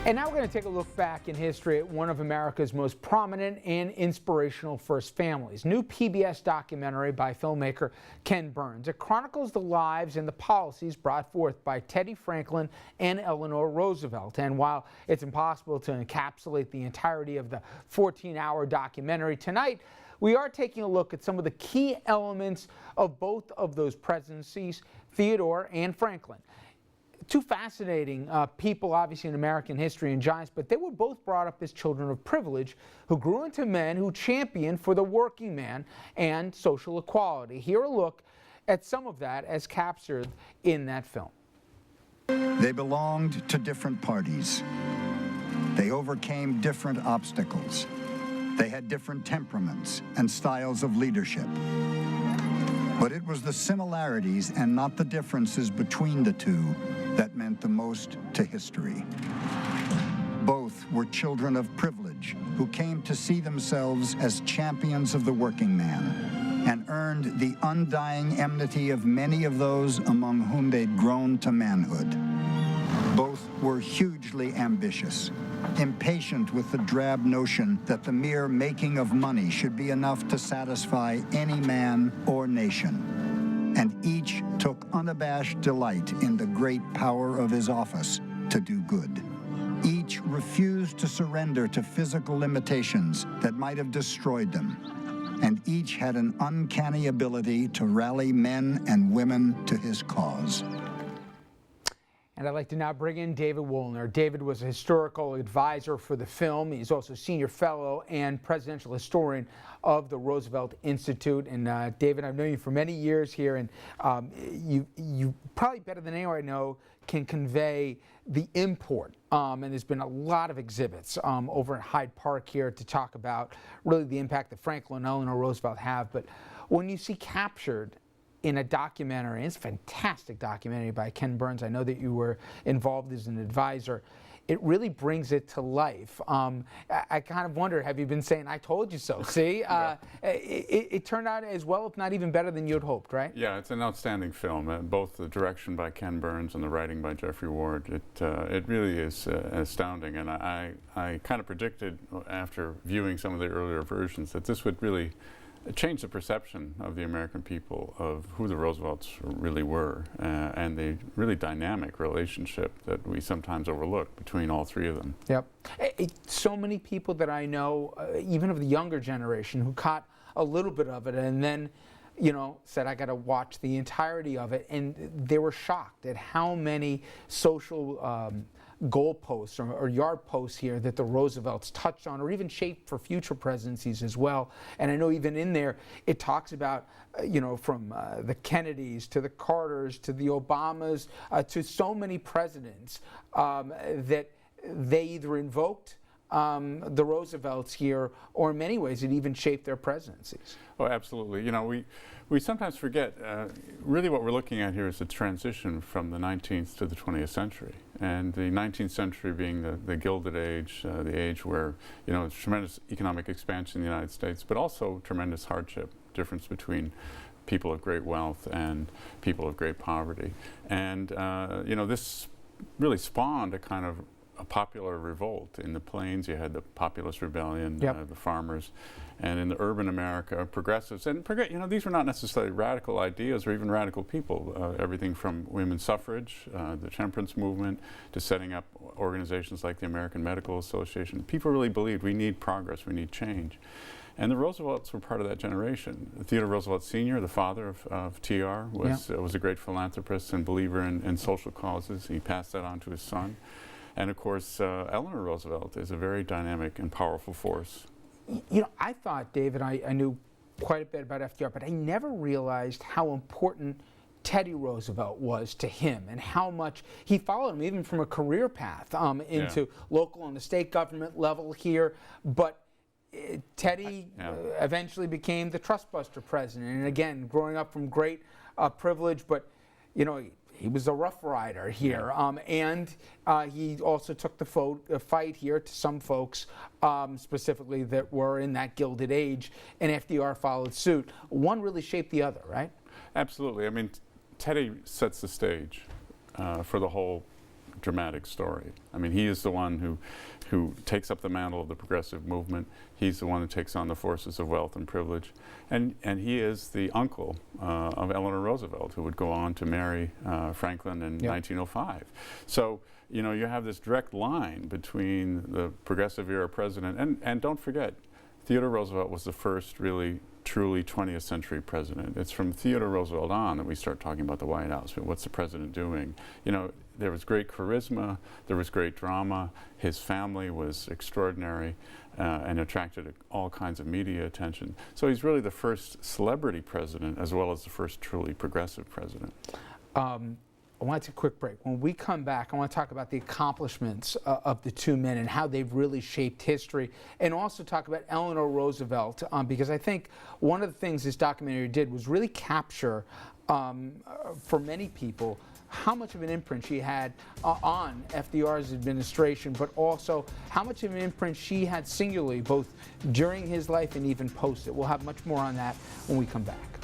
And now we're going to take a look back in history at one of America's most prominent and inspirational first families. New PBS documentary by filmmaker Ken Burns. It chronicles the lives and the policies brought forth by Teddy Franklin and Eleanor Roosevelt. And while it's impossible to encapsulate the entirety of the 14-hour documentary, tonight we are taking a look at some of the key elements of both of those presidencies, Theodore and Franklin. Two fascinating people, obviously, in American history and giants, but they were both brought up as children of privilege who grew into men who championed for the working man and social equality. Here a look at some of that as captured in that film. They belonged to different parties. They overcame different obstacles. They had different temperaments and styles of leadership. But it was the similarities and not the differences between the two that meant the most to history. Both were children of privilege who came to see themselves as champions of the working man and earned the undying enmity of many of those among whom they'd grown to manhood. Both were hugely ambitious, impatient with the drab notion that the mere making of money should be enough to satisfy any man or nation. And each took unabashed delight in the great power of his office to do good. Each refused to surrender to physical limitations that might have destroyed them. And each had an uncanny ability to rally men and women to his cause. And I'd like to now bring in David Woolner. David was a historical advisor for the film. He's also senior fellow and presidential historian of the Roosevelt Institute. And David, I've known you for many years here, and you probably better than anyone I know can convey the import. And there's been a lot of exhibits over at Hyde Park here to talk about really the impact that Franklin and Eleanor Roosevelt have. But when you see captured in a documentary, it's a fantastic documentary by Ken Burns. I know that you were involved as an advisor. It really brings it to life. I kind of wonder, have you been saying, I told you so? See, it turned out as well, if not even better than you had hoped, right? Yeah, it's an outstanding film. Both the direction by Ken Burns and the writing by Jeffrey Ward. It really is astounding. And I kind of predicted after viewing some of the earlier versions that this would really changed the perception of the American people of who the Roosevelts really were and the really dynamic relationship that we sometimes overlook between all three of them. Yep. So many people that I know, even of the younger generation, who caught a little bit of it and then, you know, said, I got to watch the entirety of it. And they were shocked at how many social goalposts or yard posts here that the Roosevelts touched on or even shaped for future presidencies as well. And I know even in there it talks about, you know, from the Kennedys to the Carters to the Obamas to so many presidents that they either invoked the Roosevelts here, or in many ways it even shaped their presidencies. Oh, absolutely. You know, we sometimes forget, really what we're looking at here is the transition from the 19th to the 20th century. And the 19th century being the Gilded Age, the age where, you know, tremendous economic expansion in the United States, but also tremendous hardship, difference between people of great wealth and people of great poverty. And, you know, this really spawned a kind of a popular revolt. In the plains, you had the Populist Rebellion, the farmers, and in the urban America, progressives. And you know, these were not necessarily radical ideas or even radical people. Everything from women's suffrage, the temperance movement, to setting up organizations like the American Medical Association. People really believed we need progress, we need change. And the Roosevelts were part of that generation. Theodore Roosevelt Sr., the father of TR, was a great philanthropist and believer in social causes. He passed that on to his son. And of course, Eleanor Roosevelt is a very dynamic and powerful force. You know, I thought, David, I knew quite a bit about FDR, but I never realized how important Teddy Roosevelt was to him and how much he followed him, even from a career path into local and the state government level here. But Teddy eventually became the trustbuster president. And again, growing up from great privilege, but, you know, he was a Rough Rider here, and he also took the fight here to some folks, specifically that were in that Gilded Age, and FDR followed suit. One really shaped the other, right? Absolutely. I mean, Teddy sets the stage for the whole dramatic story. I mean, he is the one who takes up the mantle of the progressive movement. He's the one who takes on the forces of wealth and privilege. And he is the uncle of Eleanor Roosevelt, who would go on to marry Franklin in 1905. So, you know, you have this direct line between the progressive era president, and don't forget, Theodore Roosevelt was the first really truly 20th century president. It's from Theodore Roosevelt on that we start talking about the White House. What's the president doing? You know, there was great charisma, there was great drama, his family was extraordinary and attracted all kinds of media attention. So he's really the first celebrity president as well as the first truly progressive president. I want to take a quick break. When we come back, I want to talk about the accomplishments of the two men and how they've really shaped history, and also talk about Eleanor Roosevelt, because I think one of the things this documentary did was really capture, for many people, how much of an imprint she had on FDR's administration, but also how much of an imprint she had singularly, both during his life and even post it. We'll have much more on that when we come back.